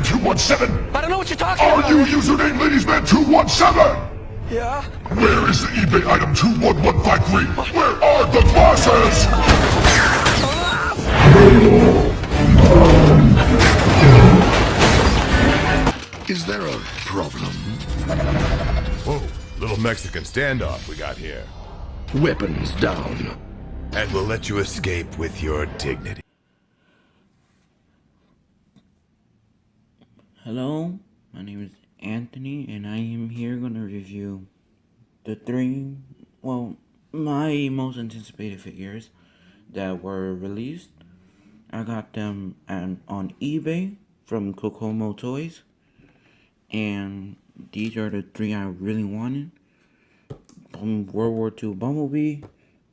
Ladiesman217? I don't know what you're talking Are about. you username Ladiesman217? Yeah? Where is the eBay item 21153? Where are the bosses? Is there a problem? Whoa, little Mexican standoff we got here. Weapons down. And we'll let you escape with your dignity. Hello, my name is Anthony, and I am here going to review the my most anticipated figures that were released. I got them on eBay from Kokomo Toys, and these are the three I really wanted. World War II Bumblebee,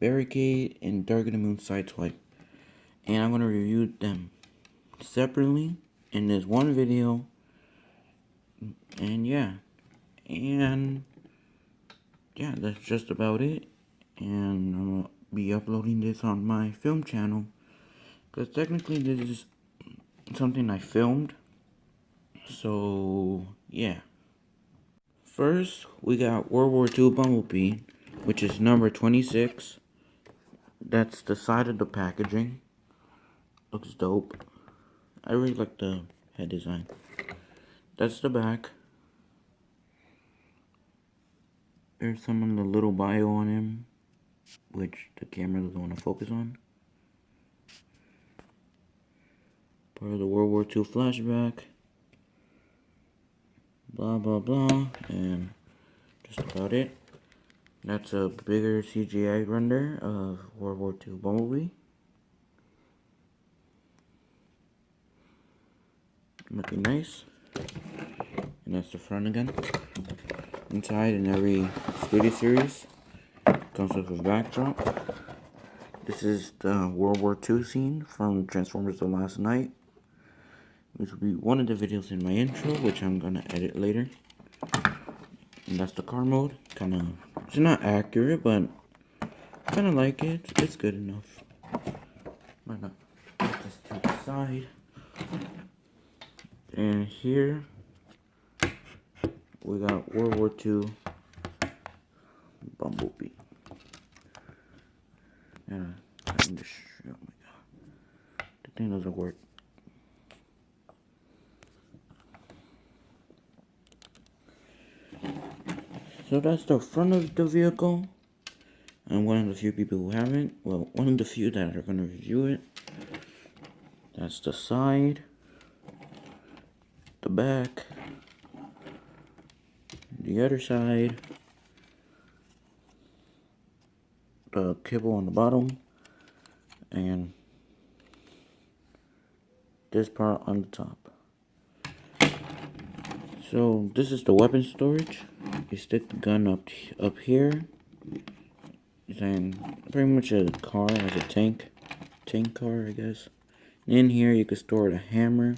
Barricade, and Dark of the Moon Sideswipe. And I'm going to review them separately in this one video. And yeah, that's just about it. And I'm going to be uploading this on my film channel, because technically this is something I filmed. So yeah. First, we got World War II Bumblebee, which is number 26. That's the side of the packaging. Looks dope. I really like the head design. That's the back. There's some of the little bio on him, which the camera doesn't want to focus on. Part of the World War II flashback. Blah blah blah, and just about it. That's a bigger CGI render of World War II Bumblebee. Looking nice. And that's the front again. Inside, in every studio series, comes with a backdrop. This is the World War II scene from Transformers: The Last Night. This will be one of the videos in my intro, which I'm gonna edit later. And that's the car mode. It's not accurate, but I kinda like it. It's good enough. Might not put this to the side. And here we got World War II Bumblebee. And I can just, oh my god, the thing doesn't work. So that's the front of the vehicle. I'm one of the few people who haven't. Well, one of the few that are going to review it. That's the side. The back. The other side. The kibble on the bottom. And this part on the top. So this is the weapon storage. You stick the gun up here. And pretty much a car as a tank car, I guess. And in here you could store the hammer.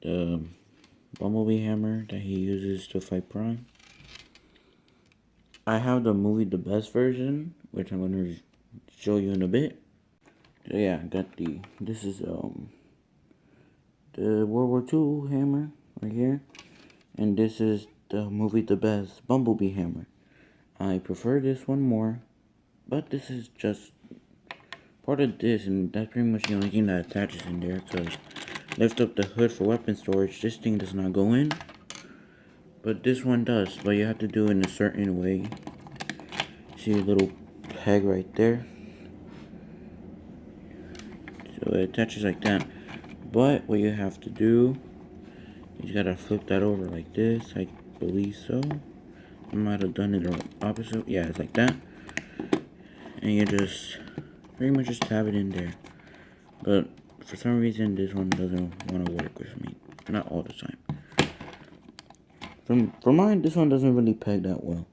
The Bumblebee hammer that he uses to fight Prime. I have the movie The Best version, which I'm going to show you in a bit. So yeah, I got this is the World War II hammer right here, and this is the movie The Best Bumblebee hammer. I prefer this one more, but this is just part of this, and that's pretty much the only thing that attaches in there. Cause lift up the hood for weapon storage. This thing does not go in, but this one does. But you have to do it in a certain way. See a little peg right there. So it attaches like that. But what you have to do, you gotta flip that over like this. I believe so. I might have done it the opposite. Yeah, it's like that. And you just pretty much just tab it in there. But for some reason, this one doesn't want to work with me. Not all the time. For mine, this one doesn't really peg that well.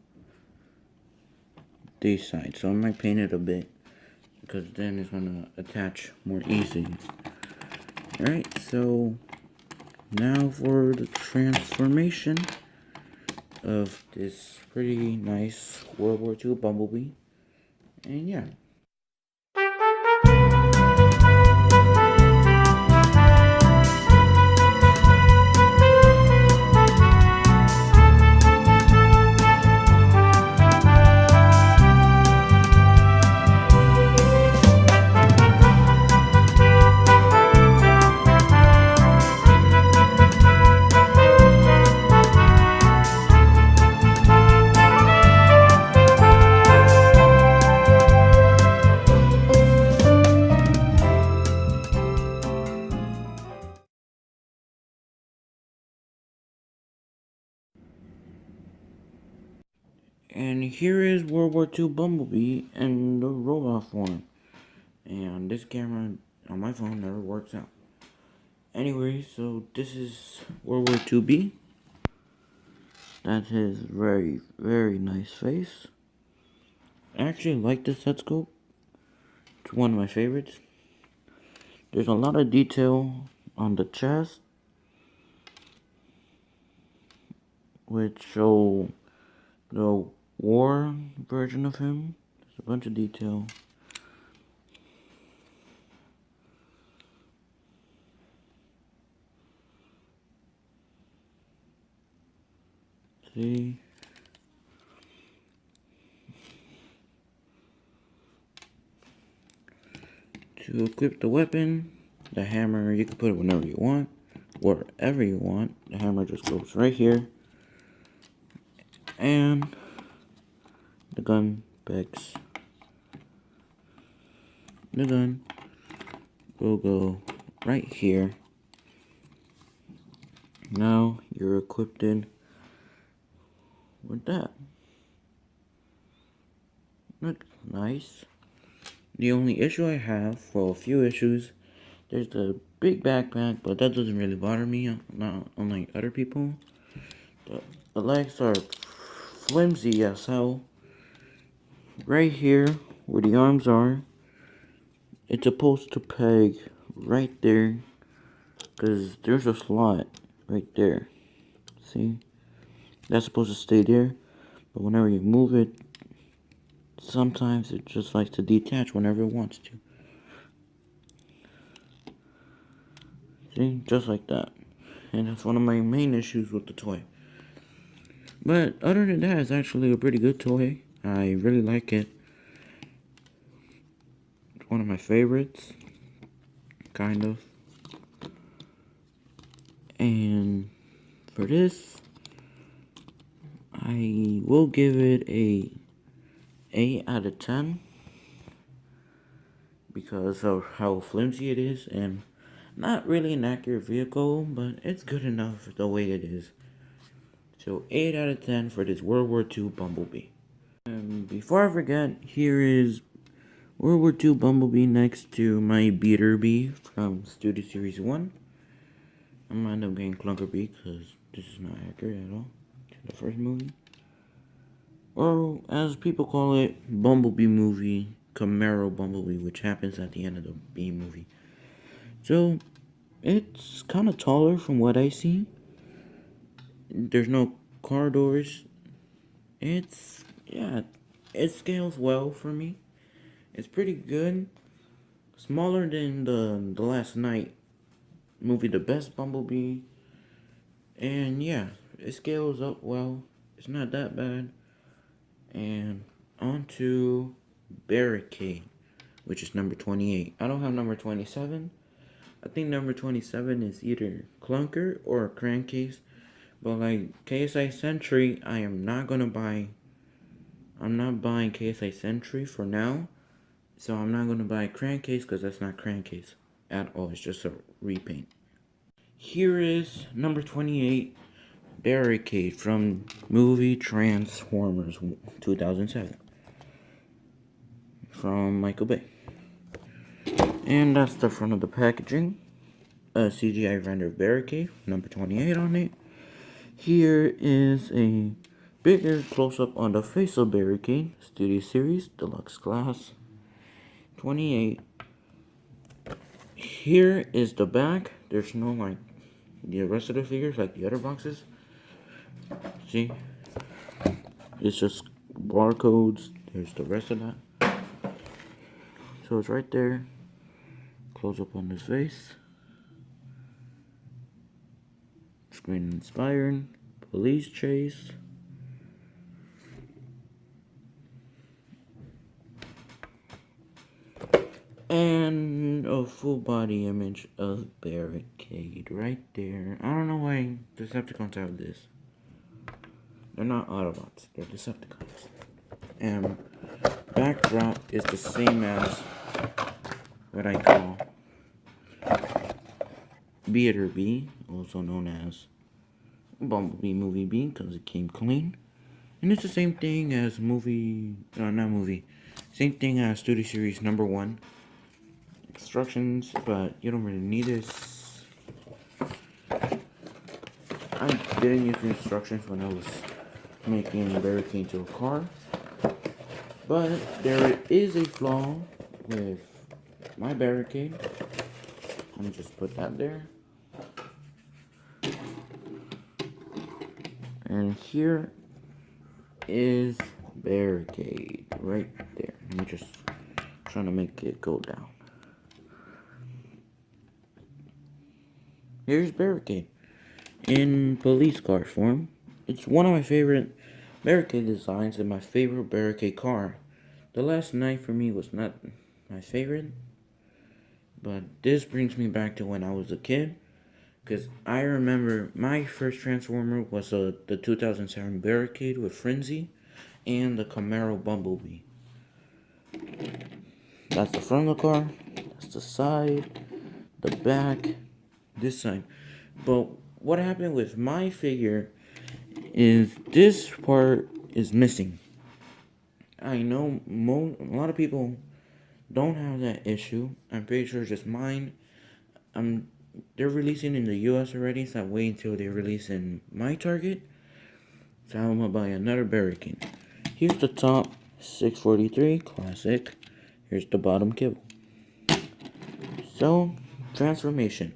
These sides. So I might paint it a bit, because then it's going to attach more easily. Alright, so now for the transformation of this pretty nice World War II Bumblebee. And yeah. And here is World War II Bumblebee in the robot form. And this camera on my phone never works out. Anyway, so this is World War II B. That's his very, very nice face. I actually like this head sculpt. It's one of my favorites. There's a lot of detail on the chest, which show the war version of him. There's a bunch of detail. See? To equip the weapon, the hammer, you can put it whenever you want, wherever you want. The hammer just goes right here. And the gun picks. The gun will go right here. Now you're equipped in with that. Looks nice. The only issue I have, well, a few issues, there's the big backpack, but that doesn't really bother me, not unlike other people. The legs are flimsy as hell. Right here, where the arms are, it's supposed to peg right there, because there's a slot right there. See? That's supposed to stay there, but whenever you move it, sometimes it just likes to detach whenever it wants to. See? Just like that. And that's one of my main issues with the toy. But other than that, it's actually a pretty good toy. I really like it. It's one of my favorites. Kind of. And for this, I will give it a 8 out of 10. Because of how flimsy it is. And not really an accurate vehicle, but it's good enough the way it is. So 8 out of 10 for this World War II Bumblebee. And before I forget, here is World War II Bumblebee next to my Beater Bee from Studio Series 1. I'm gonna end up getting Clunker Bee because this is not accurate at all to the first movie. Or as people call it, Bumblebee movie, Camaro Bumblebee, which happens at the end of the B movie. So it's kind of taller from what I see. There's no car doors. It scales well for me. It's pretty good. Smaller than the Last Night movie, The Best Bumblebee. And yeah, it scales up well. It's not that bad. And on to Barricade, which is number 28. I don't have number 27. I think number 27 is either Clunker or a Crankcase. But like KSI Sentry, I'm not buying KSI Sentry for now. So I'm not gonna buy Crankcase because that's not Crankcase at all. It's just a repaint. Here is number 28, Barricade from movie Transformers 2007 from Michael Bay. And that's the front of the packaging. A CGI render Barricade, number 28 on it. Here is a bigger close-up on the face of Barricade, Studio Series, Deluxe Glass, 28. Here is the back. There's no like the rest of the figures like the other boxes. See? It's just barcodes. There's the rest of that. So it's right there. Close up on his face. Screen inspired. Police chase. And a full body image of Barricade right there. I don't know why Decepticons have this. They're not Autobots, they're Decepticons. And backdrop is the same as what I call Beater Bee, also known as Bumblebee Movie Bee, because it came clean. And it's the same thing as same thing as Studio Series number 1. Instructions, but you don't really need this. I didn't use the instructions when I was making a barricade to a car. But there is a flaw with my barricade. Let me just put that there. And here is barricade right there. I'm just trying to make it go down. Here's barricade in police car form. It's one of my favorite barricade designs and my favorite barricade car. The Last Night for me was not my favorite, but this brings me back to when I was a kid, because I remember my first Transformer was the 2007 Barricade with Frenzy and the Camaro Bumblebee. That's the front of the car, that's the side, the back, this side. But what happened with my figure is this part is missing. I know a lot of people don't have that issue. I'm pretty sure it's just mine. They're releasing in the US already, so I wait until they release in my Target. So I'm gonna buy another barricade. Here's the top, 643 classic. Here's the bottom kibble. So, transformation.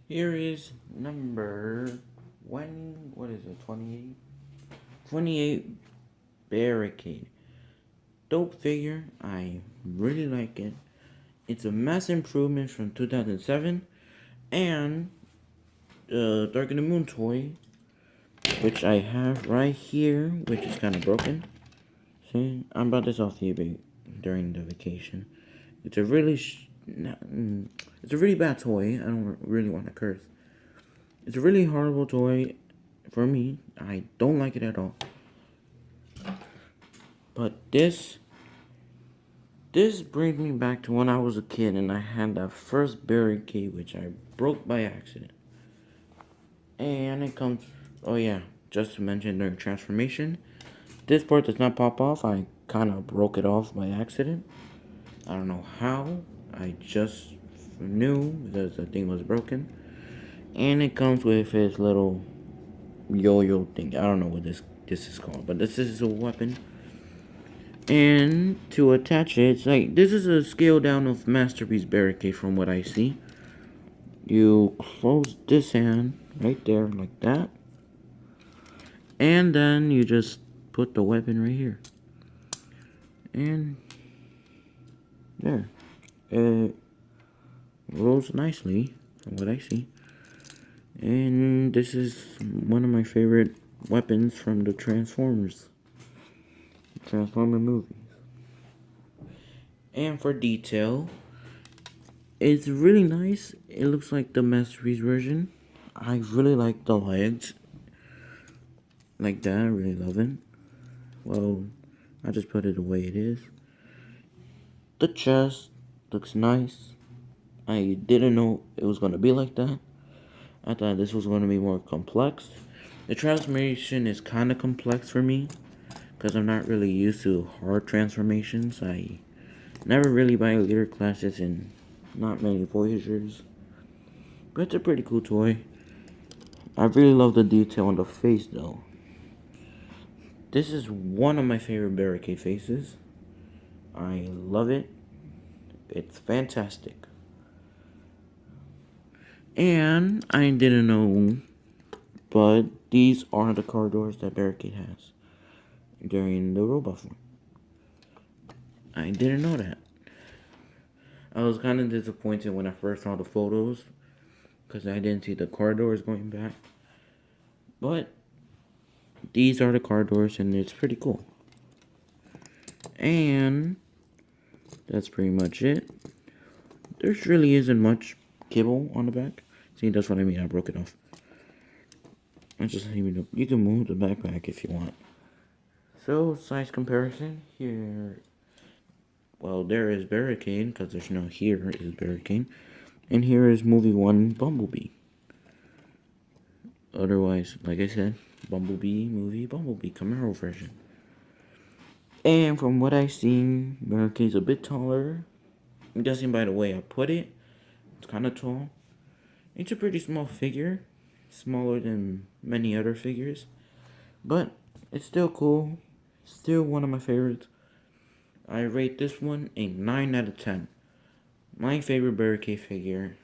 Here is number 28? 28 barricade. Dope figure. I really like it. It's a mass improvement from 2007. And the Dark in the Moon toy, which I have right here, which is kind of broken. See, I bought this off eBay during the vacation. It's a really it's a really bad toy. I don't really want to curse. It's a really horrible toy for me. I don't like it at all. But this brings me back to when I was a kid and I had that first barricade, which I broke by accident. And it comes, oh yeah, just to mention during transformation, this part does not pop off. I kind of broke it off by accident. I don't know how. I just knew because the thing was broken. And it comes with his little yo-yo thing. I don't know what this is called, but this is a weapon. And to attach it, it's like, this is a scale down of Masterpiece Barricade from what I see. You close this hand right there like that. And then you just put the weapon right here. And there. It rolls nicely from what I see. And this is one of my favorite weapons from the Transformer movies. And for detail, it's really nice. It looks like the Masterpiece version. I really like the legs. Like that, I really love it. Well, I just put it the way it is. The chest looks nice. I didn't know it was going to be like that. I thought this was going to be more complex. The transformation is kind of complex for me, because I'm not really used to hard transformations. I never really buy leader classes and not many Voyagers. But it's a pretty cool toy. I really love the detail on the face though. This is one of my favorite barricade faces. I love it. It's fantastic. And I didn't know, but these are the car doors that Barricade has. during the robot form. I didn't know that. I was kind of disappointed when I first saw the photos because I didn't see the car doors going back. But these are the car doors and it's pretty cool. And that's pretty much it. There really isn't much kibble on the back. See, that's what I mean. I broke it off. I just even you can move the backpack if you want. So size comparison here. Well, there is barricade because there's no here is barricade, and here is movie 1 Bumblebee. Otherwise, like I said, Bumblebee movie Bumblebee Camaro version. And from what I've seen, barricade's a bit taller. I'm guessing by the way I put it, it's kind of tall. It's a pretty small figure, smaller than many other figures, but it's still cool. Still one of my favorites. I rate this one a 9 out of 10. My favorite barricade figure,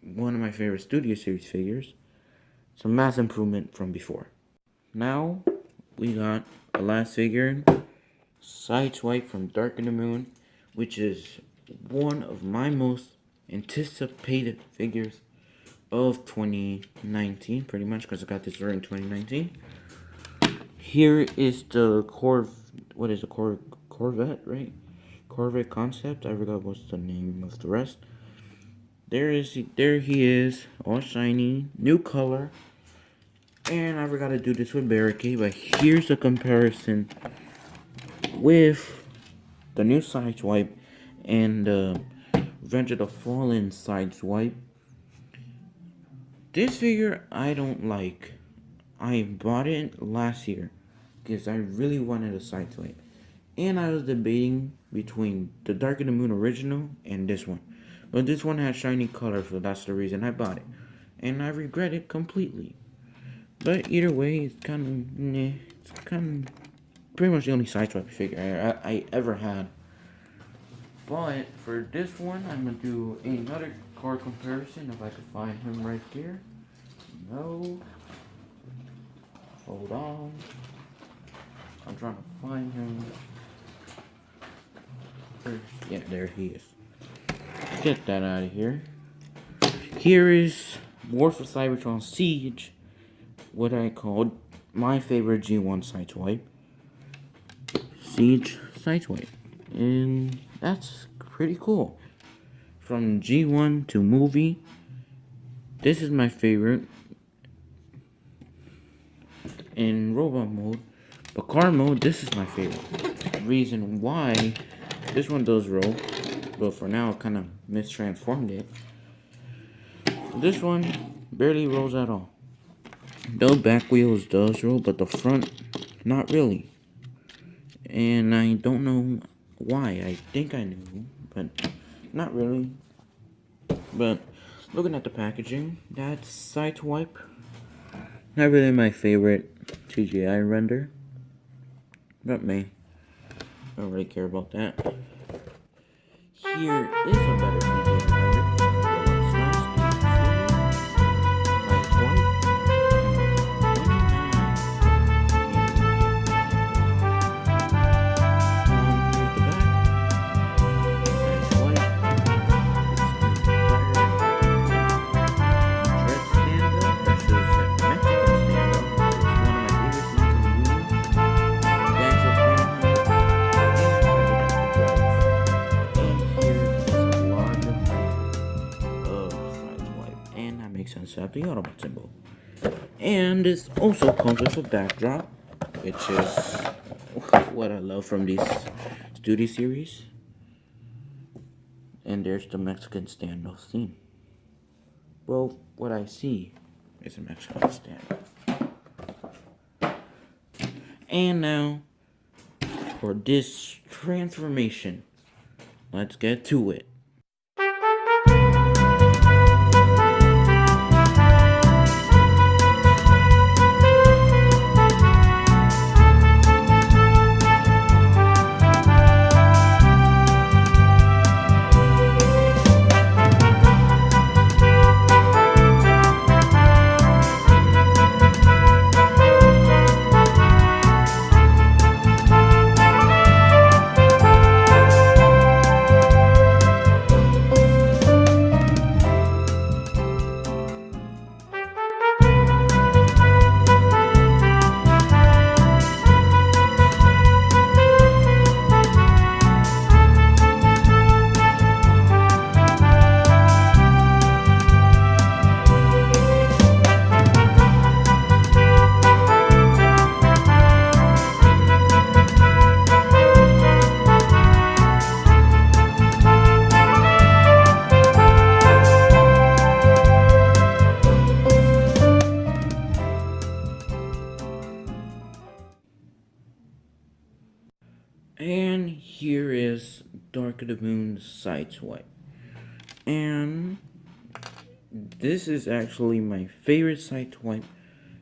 one of my favorite Studio Series figures. It's a mass improvement from before. Now, we got the last figure, Sideswipe from Dark in the Moon, which is one of my most anticipated figures of 2019, pretty much, because I got this during 2019. Here is the Corvette, right? Corvette concept. I forgot what's the name of the rest. There he is, all shiny, new color. And I forgot to do this with barricade, but here's a comparison with the new Sideswipe and the Revenge of the Fallen Sideswipe. This figure I don't like. I bought it last year because I really wanted a Sideswipe. And I was debating between the Dark in the Moon original and this one. But this one has shiny color, so that's the reason I bought it. And I regret it completely. But either way, it's kind of pretty much the only Sideswipe figure I ever had. But for this one, I'm going to do another car comparison if I could find him right here. No. Hold on. I'm trying to find him. Yeah, there he is. Get that out of here. Here is War for Cybertron Siege, what I called my favorite G1 Sideswipe. Siege Sideswipe. And that's pretty cool. From G1 to movie, this is my favorite. In robot mode, but car mode, this is my favorite. Reason why, this one does roll, but for now I kind of mistransformed it. This one barely rolls at all. The back wheels does roll, but the front, not really. And I don't know why. I think I knew, but not really. But looking at the packaging, that's Sideswipe. Not really my favorite CGI render. Not me. I don't really care about that. Here is a better CGI render. Sense the Autobot symbol. And this also comes with a backdrop, which is what I love from these Studio Series. And there's the Mexican standoff scene. Well, what I see is a Mexican standoff. And now, for this transformation, let's get to it. And here is Dark of the Moon sideswipe. And this is actually my favorite sideswipe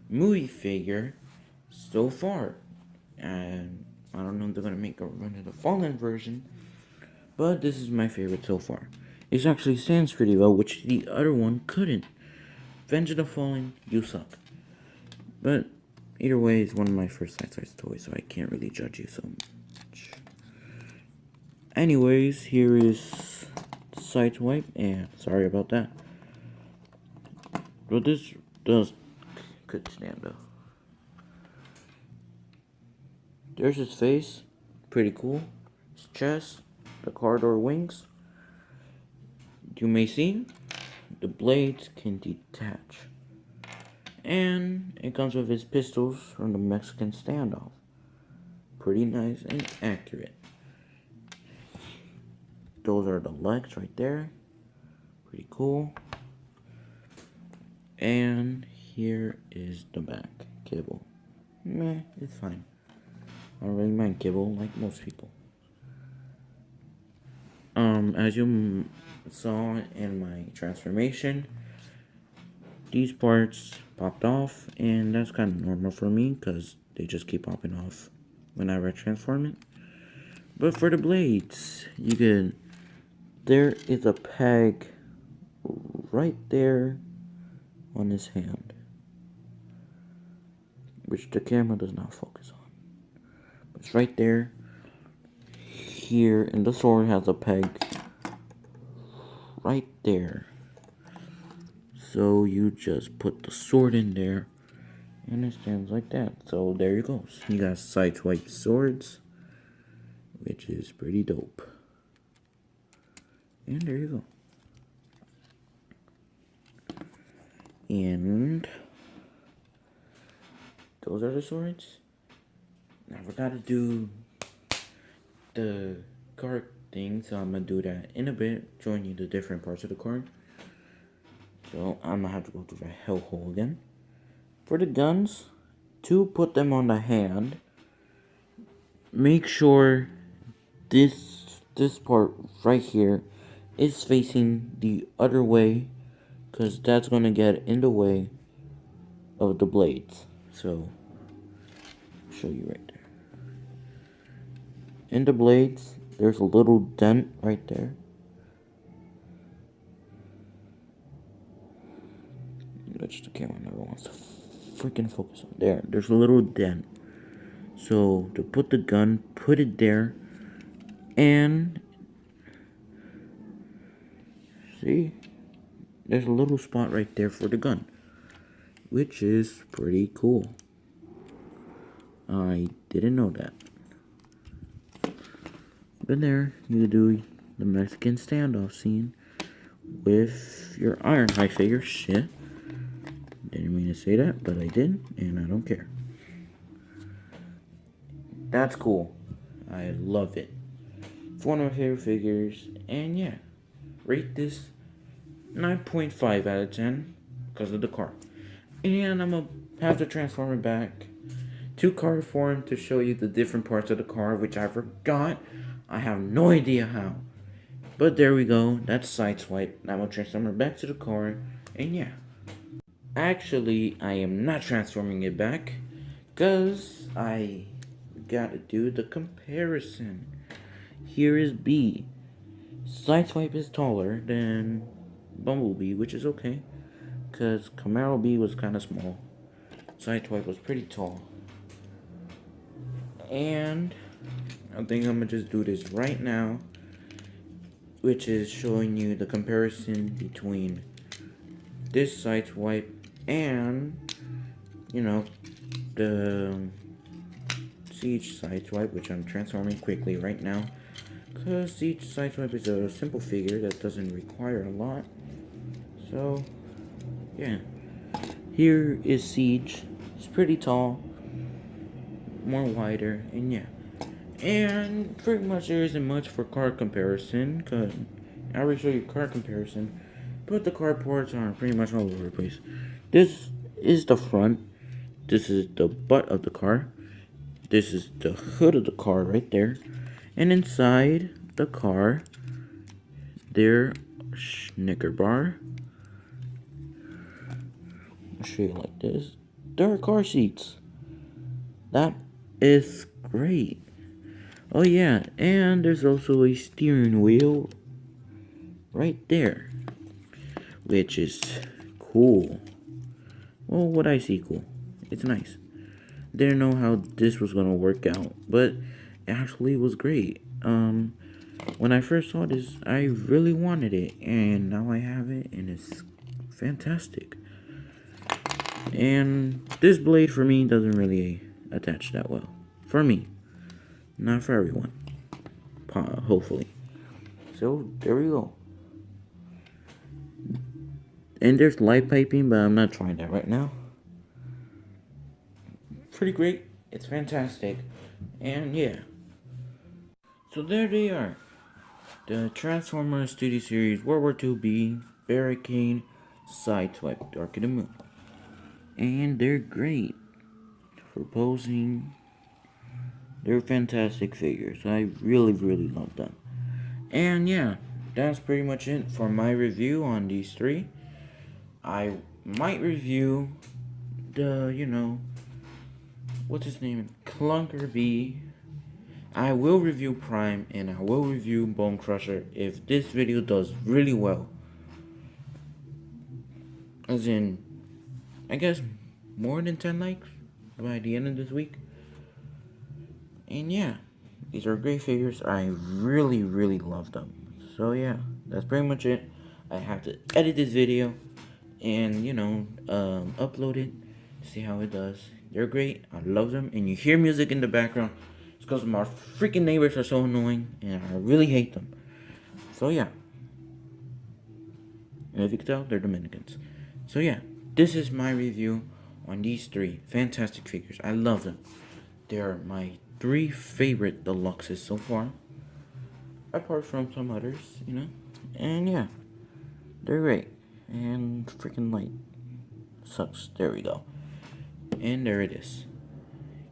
movie figure so far. And I don't know if they're gonna make a run of the Fallen version, but this is my favorite so far. It actually stands pretty well, which the other one couldn't. Avenge of the Fallen, you suck. But either way, it's one of my first sideswipe toys, so I can't really judge you so much. Anyways, here is sideswipe, and sorry about that. But this could stand though. There's his face, pretty cool. His chest, the corridor wings. You may see the blades can detach. And it comes with his pistols from the Mexican standoff. Pretty nice and accurate. Those are the legs right there. Pretty cool. And here is the back. Kibble. Meh, it's fine. I don't really mind kibble like most people. As you saw in my transformation, these parts popped off, and that's kind of normal for me because they just keep popping off whenever I transform it. But for the blades, there is a peg right there on his hand, which the camera does not focus on. But it's right there. Here, and the sword has a peg right there. So you just put the sword in there, and it stands like that. So there you go. You got sideswipe swords, which is pretty dope. And there you go. And those are the swords. Now I forgot to do the card thing, so I'm gonna do that in a bit, showing you the different parts of the card. So I'm gonna have to go through that hellhole again. For the guns, to put them on the hand, make sure this part right here is facing the other way, because that's gonna get in the way of the blades. So I'll show you right there. In the blades, there's a little dent right there. Which the camera never wants to freaking focus on. There's a little dent. So to put the gun, put it there, and see, there's a little spot right there for the gun, which is pretty cool. I didn't know that. But there, you do the Mexican standoff scene with your Ironhide figure. Shit. Didn't mean to say that, but I did, and I don't care. That's cool. I love it. It's one of my favorite figures, and yeah, rate this 9.5 out of 10 because of the car. And I'm gonna have to transform it back to card form to show you the different parts of the car, which I forgot. I have no idea how. But there we go. That's sideswipe. Now I'm gonna transform it back to the car, and yeah. Actually, I am not transforming it back because I gotta do the comparison. Here is B. Sideswipe is taller than Bumblebee, which is okay because Camaro B was kind of small. Sideswipe was pretty tall. And I think I'm gonna just do this right now, which is showing you the comparison between this sideswipe and, you know, the Siege sideswipe, which I'm transforming quickly right now, because Siege sideswipe is a simple figure that doesn't require a lot. So, yeah. Here is Siege. It's pretty tall, more wider, and yeah. And pretty much there isn't much for card comparison, because I already showed you card comparison, but the card ports are pretty much all over the place. This is the front. This is the butt of the car. This is the hood of the car right there. And inside the car, they're Snicker bar. I'll show you like this. There are car seats. That is great. Oh yeah, and there's also a steering wheel right there, which is cool. Well, what I see cool. It's nice. Didn't know how this was gonna work out, but it actually was great. When I first saw this, I really wanted it, and now I have it, and it's fantastic. And this blade for me doesn't really attach that well. For me, not for everyone. Hopefully. So there we go. And there's light piping, but I'm not trying that right now. Pretty great. It's fantastic. And yeah. So there they are. The Transformers Studio Series World War II B, Barricade, Sideswipe, Dark of the Moon. And they're great for posing. They're fantastic figures. I really, really love them. And yeah, that's pretty much it for my review on these three. I might review the, what's his name? Clunker B. I will review Prime, and I will review Bone Crusher if this video does really well. As in, I guess more than 10 likes by the end of this week. And yeah, these are great figures. I really, really love them. So yeah, that's pretty much it. I have to edit this video and, upload it, see how it does. They're great. I love them. And you hear music in the background. It's because my freaking neighbors are so annoying, and I really hate them. So yeah. And if you can tell, they're Dominicans. So yeah, this is my review on these three fantastic figures. I love them. They're my 3 favorite deluxes so far. Apart from some others, And yeah, they're great. And freaking light sucks. There we go. And there it is.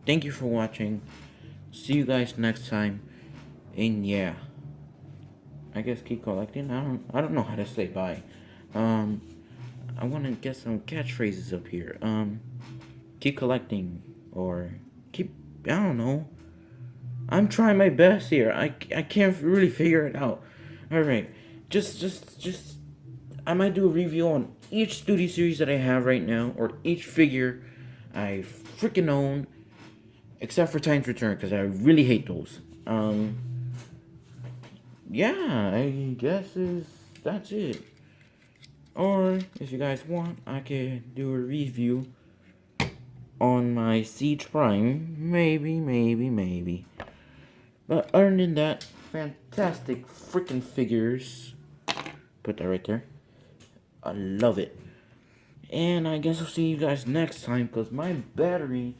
Thank you for watching. See you guys next time. And yeah, I guess keep collecting. I don't know how to say bye. I want to get some catchphrases up here. Keep collecting, or keep, I don't know. I'm trying my best here. I can't really figure it out. All right, just I might do a review on each studio series that I have right now, or each figure I freaking own, except for Titan's Return, because I really hate those. Yeah, I guess that's it. Or if you guys want, I could do a review on my Siege Prime. Maybe. But other than that, fantastic freaking figures. Put that right there. I love it. And I guess I'll see you guys next time, because my battery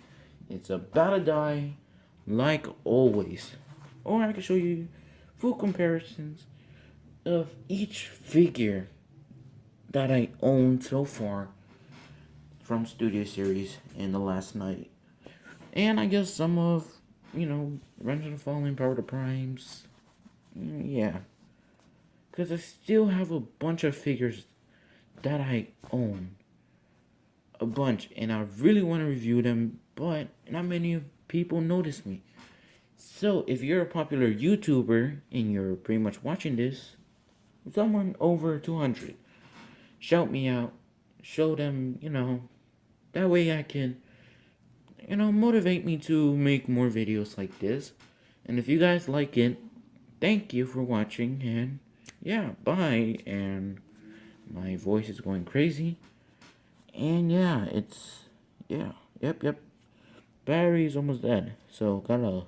is about to die like always. Or I can show you full comparisons of each figure that I own so far from Studio Series in the last night. And I guess some of, Revenge of the Fallen, Power of the Primes. Yeah. Because I still have a bunch of figures that I own. A bunch. And I really want to review them, but not many people notice me. So, if you're a popular YouTuber and you're pretty much watching this, someone over 200, shout me out, show them, that way I can, motivate me to make more videos like this. And if you guys like it, thank you for watching, and yeah, bye. And my voice is going crazy, and yeah, yep, battery is almost dead, so gotta,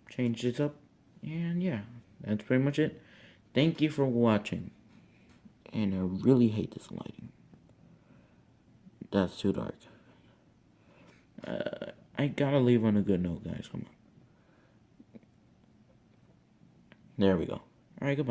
change this up. And yeah, that's pretty much it. Thank you for watching. And I really hate this lighting. That's too dark. I gotta leave on a good note, guys. Come on. There we go. Alright, goodbye.